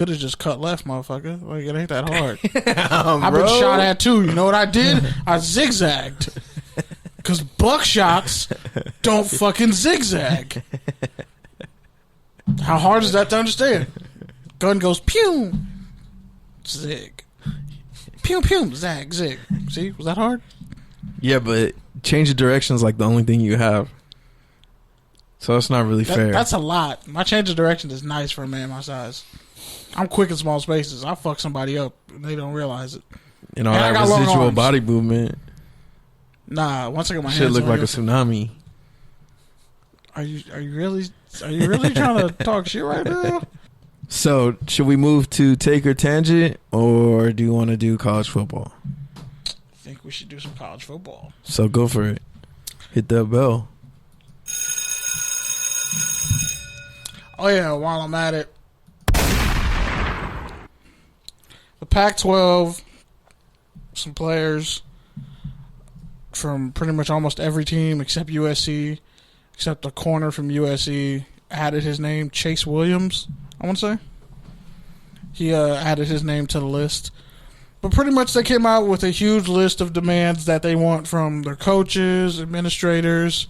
Could have just cut left, motherfucker. Like, it ain't that hard. I've been shot at too. You know what I did? I zigzagged. Because buckshots don't fucking zigzag. How hard is that to understand? Gun goes pew, zig, pew pew, zag, zig. See, was that hard? Yeah, but change of direction is like the only thing you have. So it's not really fair. That's a lot. My change of direction is nice for a man my size. I'm quick in small spaces. I fuck somebody up and they don't realize it. You know, that residual body movement. Nah, once I get my hands shit look like a tsunami. Are you really trying to talk shit right now? So, should we move to take or tangent, or do you want to do college football? I think we should do some college football. So go for it. Hit that bell. Oh yeah, while I'm at it, the Pac-12, some players from pretty much almost every team except USC, except the corner from USC, added his name, Chase Williams, I want to say. He added his name to the list. But pretty much they came out with a huge list of demands that they want from their coaches, administrators,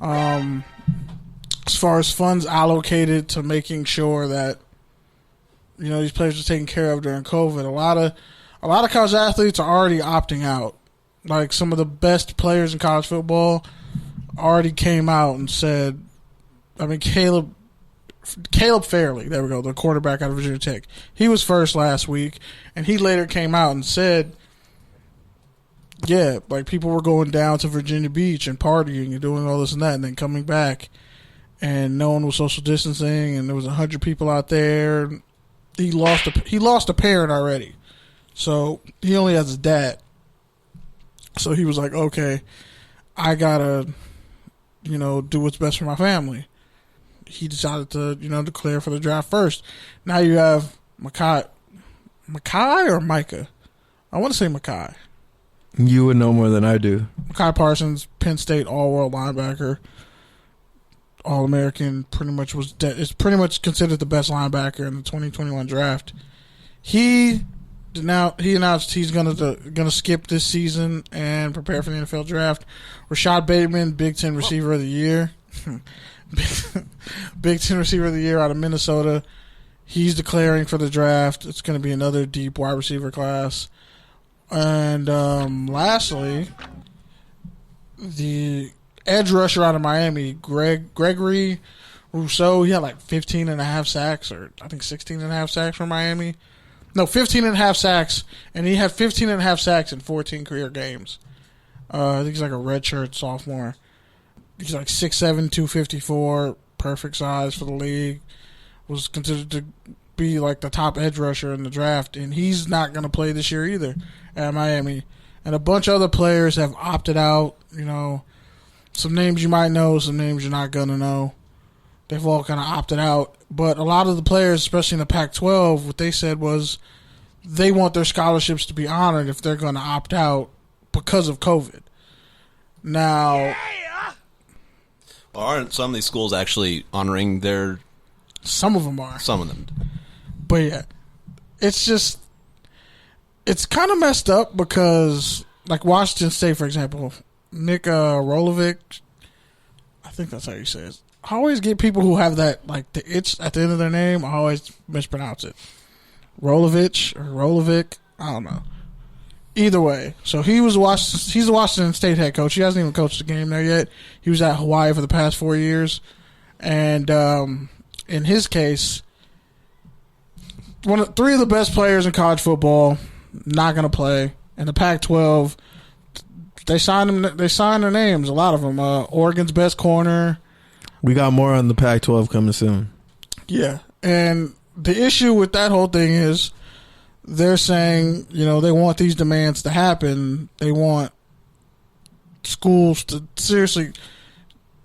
as far as funds allocated to making sure that, you know, these players are taken care of during COVID. A lot of college athletes are already opting out. Like, some of the best players in college football already came out and said, I mean, Caleb Fairley, there we go, the quarterback out of Virginia Tech. He was first last week, and he later came out and said, yeah, like, people were going down to Virginia Beach and partying and doing all this and that, and then coming back, and no one was social distancing, and there was 100 people out there. He lost a parent already, so he only has his dad. So he was like, okay, I gotta, you know, do what's best for my family. He decided to, you know, declare for the draft first. Now you have Makai or Micah? I want to say Makai. You would know more than I do. Makai Parsons, Penn State All-World linebacker, All-American, pretty much is pretty much considered the best linebacker in the 2021 draft. He announced he's gonna skip this season and prepare for the NFL draft. Rashad Bateman, Big Ten Receiver of the Year. Big Ten Receiver of the Year out of Minnesota. He's declaring for the draft. It's going to be another deep wide receiver class. And lastly, the edge rusher out of Miami, Gregory Rousseau, he had like 15 and a half sacks, or I think 16 and a half sacks for Miami. No, 15 and a half sacks, and he had 15 and a half sacks in 14 career games. I think he's like a redshirt sophomore. He's like 6'7", 254, perfect size for the league. Was considered to be like the top edge rusher in the draft, and he's not going to play this year either at Miami. And a bunch of other players have opted out. You know, some names you might know, some names you're not going to know. They've all kind of opted out. But a lot of the players, especially in the Pac-12, what they said was they want their scholarships to be honored if they're going to opt out because of COVID. Now, well, aren't some of these schools actually honoring their... Some of them are. Some of them. But yeah, it's kind of messed up because, like Washington State, for example, Nick Rolovic, I think that's how you say it. I always get people who have that, like, the itch at the end of their name. I always mispronounce it. Rolovic or Rolovic, I don't know. Either way, so he's the Washington State head coach. He hasn't even coached a game there yet. He was at Hawaii for the past 4 years. And in his case, three of the best players in college football not going to play. And the Pac-12, they signed their names, a lot of them. Oregon's best corner. We got more on the Pac-12 coming soon. Yeah, and the issue with that whole thing is they're saying, you know, they want these demands to happen. They want schools to seriously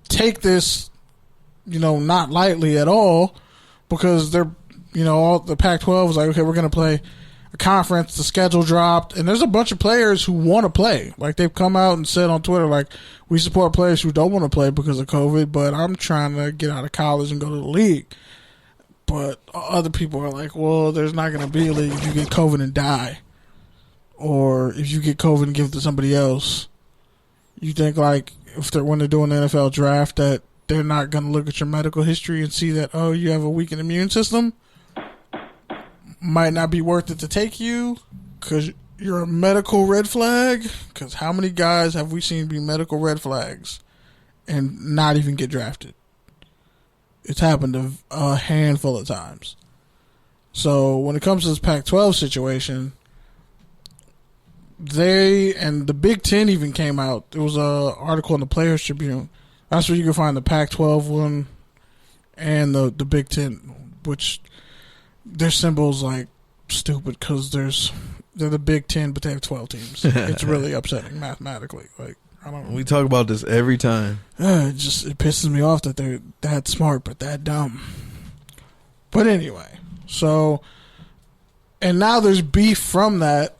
take this, you know, not lightly at all, because they're, you know, all the Pac-12 is like, okay, we're going to play a conference. The schedule dropped, and there's a bunch of players who want to play. Like, they've come out and said on Twitter, like, we support players who don't want to play because of COVID, but I'm trying to get out of college and go to the league. But other people are like, well, there's not going to be a league if you get COVID and die. Or if you get COVID and give it to somebody else. You think, like, when they're doing the NFL draft, that they're not going to look at your medical history and see that, oh, you have a weakened immune system? Might not be worth it to take you because you're a medical red flag. Because how many guys have we seen be medical red flags and not even get drafted? It's happened a handful of times. So when it comes to this Pac-12 situation, the Big Ten even came out. There was an article in the Players Tribune. That's where you can find the Pac-12 one and the Big Ten, which their symbols like stupid because they're the Big Ten, but they have 12 teams. It's really upsetting mathematically. Like, I don't know. We talk about this every time. It pisses me off that they're that smart but that dumb. But anyway, and now there's beef from that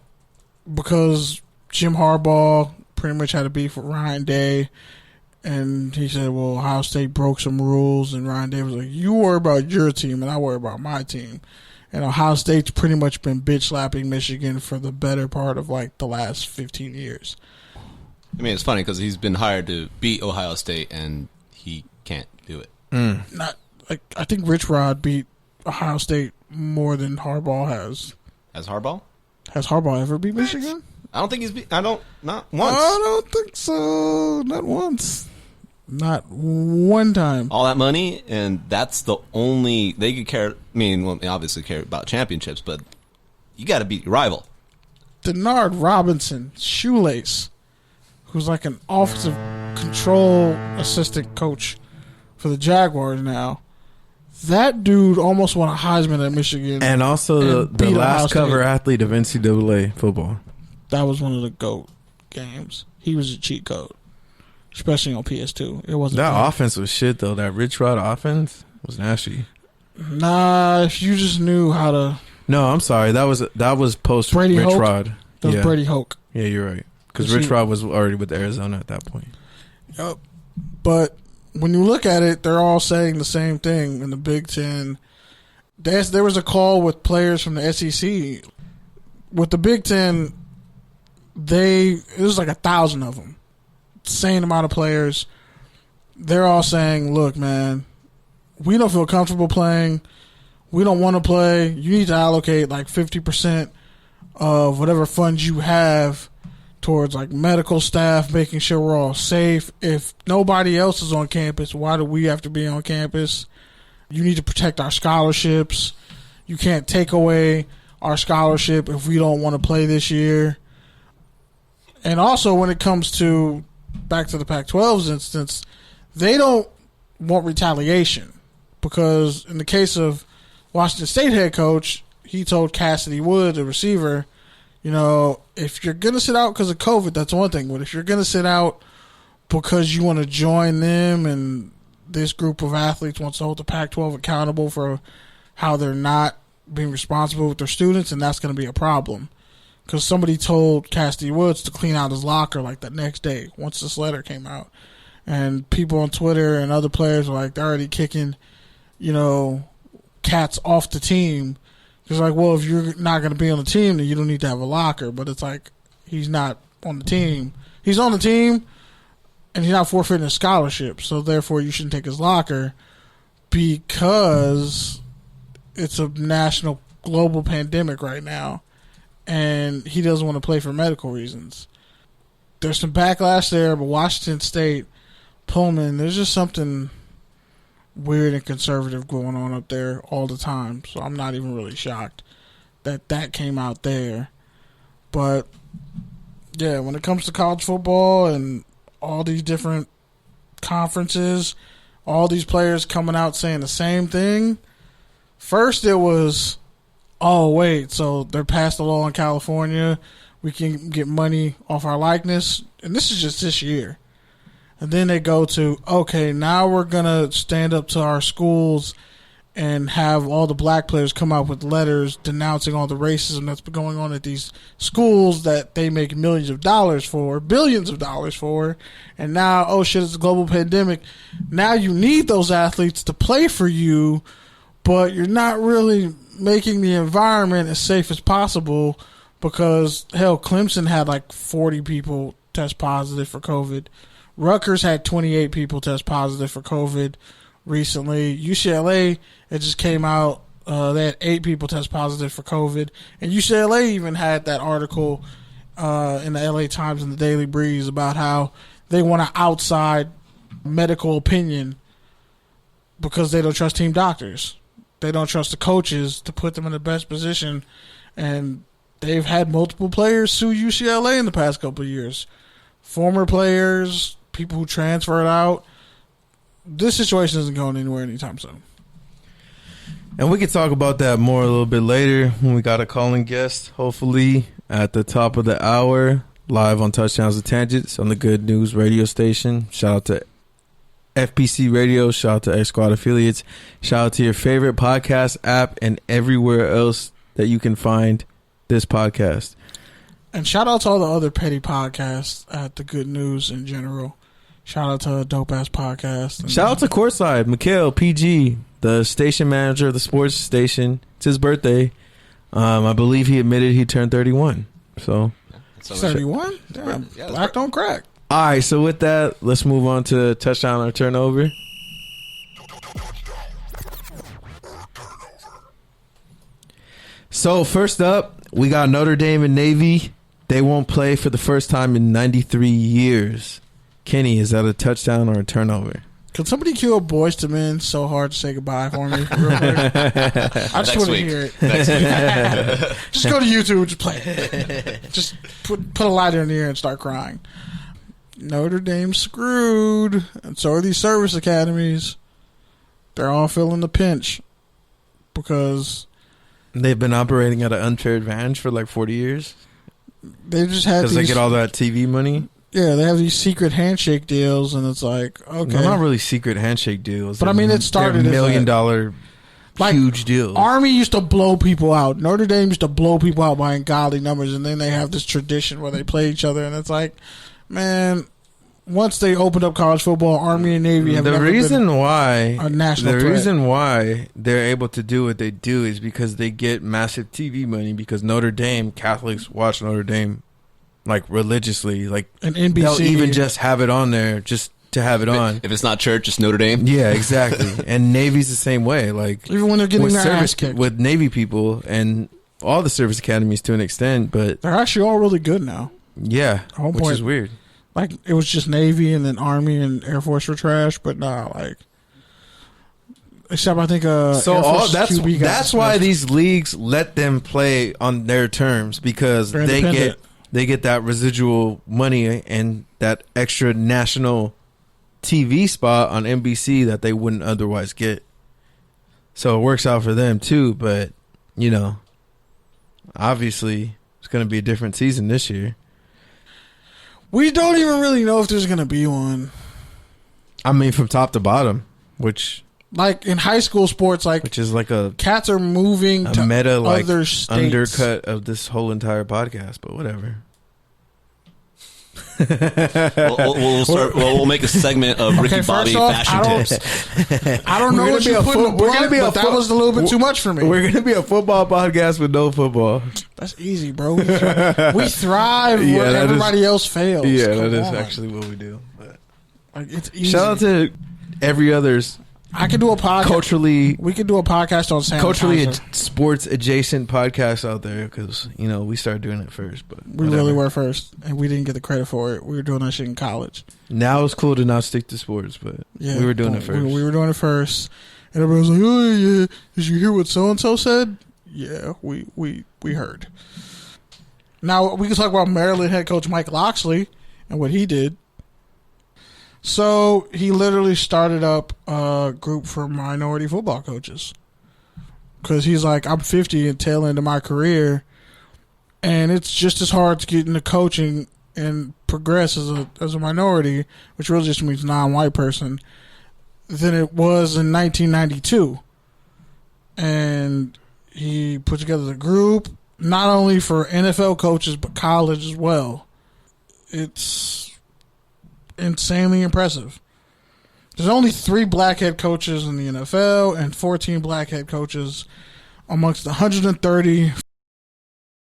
because Jim Harbaugh pretty much had a beef with Ryan Day, and he said, well, Ohio State broke some rules, and Ryan Day was like, you worry about your team and I worry about my team. And Ohio State's pretty much been bitch-slapping Michigan for the better part of like the last 15 years. I mean, it's funny because he's been hired to beat Ohio State, and he can't do it. Not like I think Rich Rod beat Ohio State more than Harbaugh has. Has Harbaugh? Has Harbaugh ever beat Michigan? I don't think not once. I don't think so. Not once. Not one time. All that money, and that's the only they could care. I mean, well, they obviously care about championships, but you got to beat your rival. Denard Robinson, shoelace, who's like an offensive control assistant coach for the Jaguars now. That dude almost won a Heisman at Michigan. And also the last cover athlete of NCAA football. That was one of the GOAT games. He was a cheat code, especially on PS2. It wasn't that fun. offense was shit though. That Rich Rod offense was nasty. Nah, if you just knew how to. No, I'm sorry. That was post Brady Rich Hoke? Rod. That was Brady Hoke. Yeah, you're right. Because Rich Rod was already with Arizona at that point. Yep. But when you look at it, they're all saying the same thing in the Big Ten. There was a call with players from the SEC. With the Big Ten, it was like 1,000 of them. Same amount of players. They're all saying, look, man, we don't feel comfortable playing. We don't want to play. You need to allocate like 50% of whatever funds you have towards like medical staff, making sure we're all safe. If nobody else is on campus, why do we have to be on campus? You need to protect our scholarships. You can't take away our scholarship if we don't want to play this year. And also when it comes to back to the Pac-12's instance, they don't want retaliation because in the case of Washington State head coach, he told Cassidy Wood, the receiver, if you're going to sit out because of COVID, that's one thing. But if you're going to sit out because you want to join them and this group of athletes wants to hold the Pac-12 accountable for how they're not being responsible with their students, and that's going to be a problem. Because somebody told Cassidy Woods to clean out his locker like the next day once this letter came out. And people on Twitter and other players were like, they're already kicking, cats off the team. It's like, well, if you're not going to be on the team, then you don't need to have a locker. But it's like, he's not on the team. He's on the team, and he's not forfeiting his scholarship. So, therefore, you shouldn't take his locker because it's a national, global pandemic right now, and he doesn't want to play for medical reasons. There's some backlash there, but Washington State, Pullman, there's just something weird and conservative going on up there all the time. So I'm not even really shocked that came out there. But, yeah, when it comes to college football and all these different conferences, all these players coming out saying the same thing, first it was, oh, wait, so they're passed a law in California. We can get money off our likeness. And this is just this year. And then they go to, okay, now we're going to stand up to our schools and have all the black players come out with letters denouncing all the racism that's been going on at these schools that they make millions of dollars for, billions of dollars for. And now, oh shit, it's a global pandemic. Now you need those athletes to play for you, but you're not really making the environment as safe as possible because, hell, Clemson had like 40 people test positive for COVID. Rutgers had 28 people test positive for COVID recently. UCLA, it just came out, they had 8 people test positive for COVID. And UCLA even had that article in the LA Times and the Daily Breeze about how they want an outside medical opinion because they don't trust team doctors. They don't trust the coaches to put them in the best position. And they've had multiple players sue UCLA in the past couple of years. Former players, people who transferred out. This situation isn't going anywhere anytime soon. And we can talk about that more a little bit later when we got a calling guest, hopefully at the top of the hour, live on Touchdowns and Tangents on the Good News radio station. Shout out to FPC Radio. Shout out to X Squad affiliates. Shout out to your favorite podcast app and everywhere else that you can find this podcast. And shout out to all the other petty podcasts at the Good News in general. Shout out to Dope Ass Podcast. Shout out to Courtside, Mikhail, PG, the station manager of the sports station. It's his birthday. I believe he admitted he turned 31. So 31? Damn, Yeah, black don't crack. all right, so with that, let's move on to touchdown or turnover. So first up, we got Notre Dame and Navy. They won't play for the first time in 93 years. Kenny, is that a touchdown or a turnover? Could somebody cue up Boys to Men so hard to say goodbye for me? Real quick? I just want to hear it. Next week. Just go to YouTube, just play it. Just put a lighter in the air and start crying. Notre Dame's screwed, and so are these service academies. They're all feeling the pinch because They've been operating at an unfair advantage for like 40 years they just have because these. they get all that TV money. Yeah, they have these secret handshake deals, and it's like, okay, They're not really secret handshake deals. But I mean, it started They're as $1 million like, huge deals. Army used to blow people out. Notre Dame used to blow people out by ungodly numbers, and then they have this tradition where they play each other, and it's like, man, once they opened up college football, Army and Navy have the never reason been why a national the threat. reason why they're able to do what they do is because they get massive TV money. Because Notre Dame Catholics watch Notre Dame like religiously, like And NBC. they'll even just have it on there just to have it on. If it's not church, it's Notre Dame. Yeah, exactly. And Navy's the same way. Like Even when they're getting with their ass service kicked. with Navy people and all the service academies to an extent, but They're actually all really good now. yeah, Oh, which boy. is weird. Like, it was just Navy and then Army and Air Force were trash, but nah, like, except I think So Air all Force that's QB got that's why dismissed. these leagues let them play on their terms because They're they independent. get that residual money and that extra national TV spot on NBC that they wouldn't otherwise get. So it works out for them too, but you know, obviously it's going to be a different season this year. We don't even really know if there's going to be one. I mean, from top to bottom, which Like, in high school sports, like, is like a cats are moving to meta like other states. undercut of this whole entire podcast, but whatever. We'll make a segment of Ricky Okay, Bobby first off, fashion tips. I don't know We're what gonna you be a put in the foot- we're book, gonna be a but that foot- was a little bit too much for me. We're going to be a football podcast with no football. That's easy, bro. We thrive Yeah, where that everybody else fails. Yeah, Come that is on. actually what we do. But Like, it's easy. shout out to every other's I could do a podcast. culturally We could do a podcast on sanitizer. sports adjacent podcasts out there because, you know, we started doing it first. But We whatever. really were first, and we didn't get the credit for it. We were doing that shit in college. Now it's cool to not stick to sports, but Yeah, we were doing it but first. We were doing it first, and everybody was like, "Oh yeah, did you hear what so and so said?" Yeah, we heard. Now we can talk about Maryland head coach Mike Loxley and what he did. So he literally started up a group for minority football coaches because he's like, I'm 50 and tail end of my career, and it's just as hard to get into coaching and progress as a minority, which really just means non-white person, than it was in 1992. And he put together the group, not only for NFL coaches, but college as well. It's insanely impressive. There's only 3 black head coaches in the NFL and 14 black head coaches amongst 130